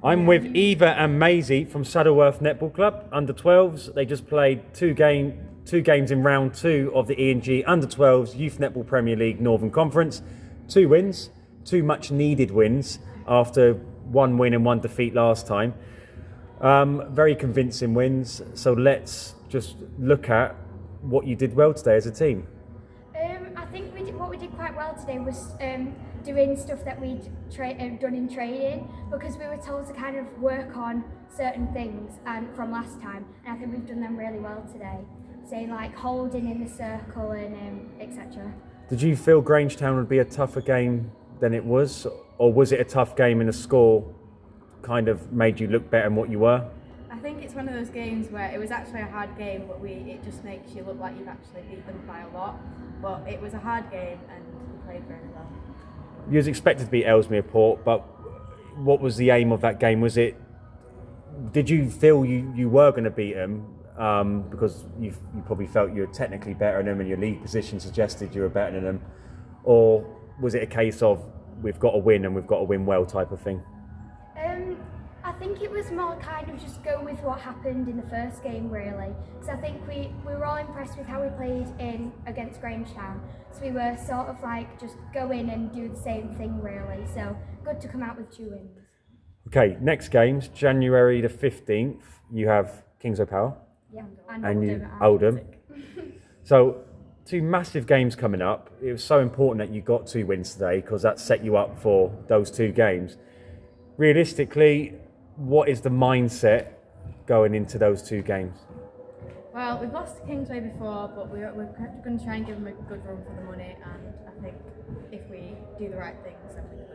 I'm with Eva and Maisie from Saddleworth Netball Club, under 12s. They just played two games in round 2 of the E&G under 12s Youth Netball Premier League Northern Conference. 2 wins, 2 much needed wins after 1 win and 1 defeat last time. Very convincing wins. So let's just look at what you did well today as a team. I think what we did quite well today was doing stuff that we'd done in training, because we were told to kind of work on certain things from last time, and I think we've done them really well today. Say like holding in the circle and etc. Did you feel Grangetown would be a tougher game than it was, or was it a tough game and the score kind of made you look better than what you were? I think it's one of those games where it was actually a hard game, but it just makes you look like you've actually beat them by a lot. But it was a hard game and we played very well. You was expected to beat Ellesmere Port, but what was the aim of that game? Did you feel you were going to beat them because you probably felt you were technically better than them and your league position suggested you were better than them? Or was it a case of we've got to win and we've got to win well type of thing? I think it was more kind of just go with what happened in the first game, really. So I think we were all impressed with how we played against Grange Town. So we were sort of like just go in and do the same thing, really. So good to come out with 2 wins. Okay, next games, January the 15th, you have Kingsway Power. Yeah, and Oldham. So 2 massive games coming up. It was so important that you got 2 wins today because that set you up for those 2 games. Realistically, what is the mindset going into those 2 games? Well, we've lost to Kingsway before, but we're going to try and give them a good run for the money, and I think if we do the right things, then we're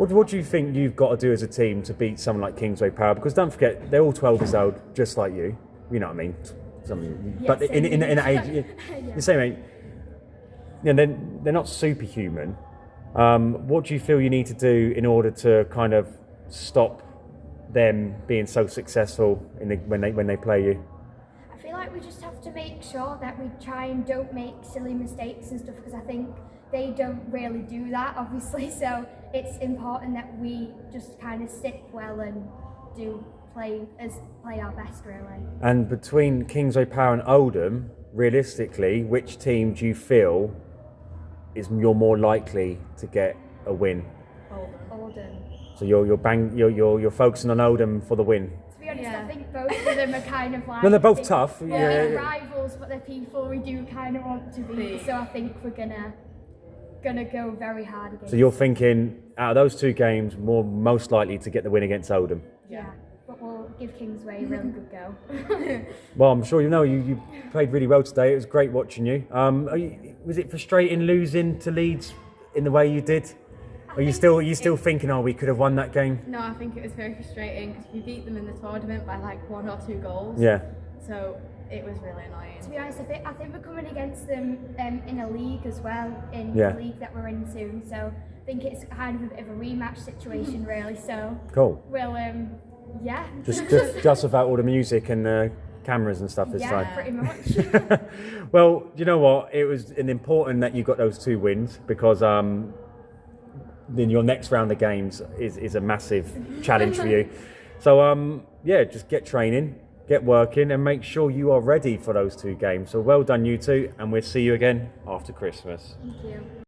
good. What do you think you've got to do as a team to beat someone like Kingsway Power? Because don't forget, they're all 12 years old, just like you. You know what I mean? But in an age, the same age. You know, they're not superhuman. What do you feel you need to do in order to kind of stop them being so successful when they play you? I feel like we just have to make sure that we try and don't make silly mistakes and stuff, because I think they don't really do that, obviously. So it's important that we just kind of sit well and play our best, really. And between Kingsway Power and Oldham, realistically, which team do you feel you're more likely to get a win? Oldham. So you're focusing on Oldham for the win. To be honest, I think both of them are kind of like. No, they're both tough. They're rivals, but they're people we do kind of want to beat. So I think we're gonna go very hard against. So you're thinking out of those 2 games, most likely to get the win against Oldham. Yeah, but we'll give Kingsway a really good go. Well, I'm sure you played really well today. It was great watching you. Was it frustrating losing to Leeds in the way you did? Are you still thinking, we could have won that game? No, I think it was very frustrating because we beat them in the tournament by like 1 or 2 goals. Yeah. So it was really annoying. To be honest, I think we're coming against them in a league as well, in the league that we're in soon. So I think it's kind of a bit of a rematch situation, really. So cool. We'll just without all the music and cameras and stuff this time. Yeah, pretty much. Well, you know what? It was important that you got those 2 wins, because then your next round of games is a massive challenge for you. So just get training, get working, and make sure you are ready for those 2 games. So well done, you 2, and we'll see you again after Christmas. Thank you.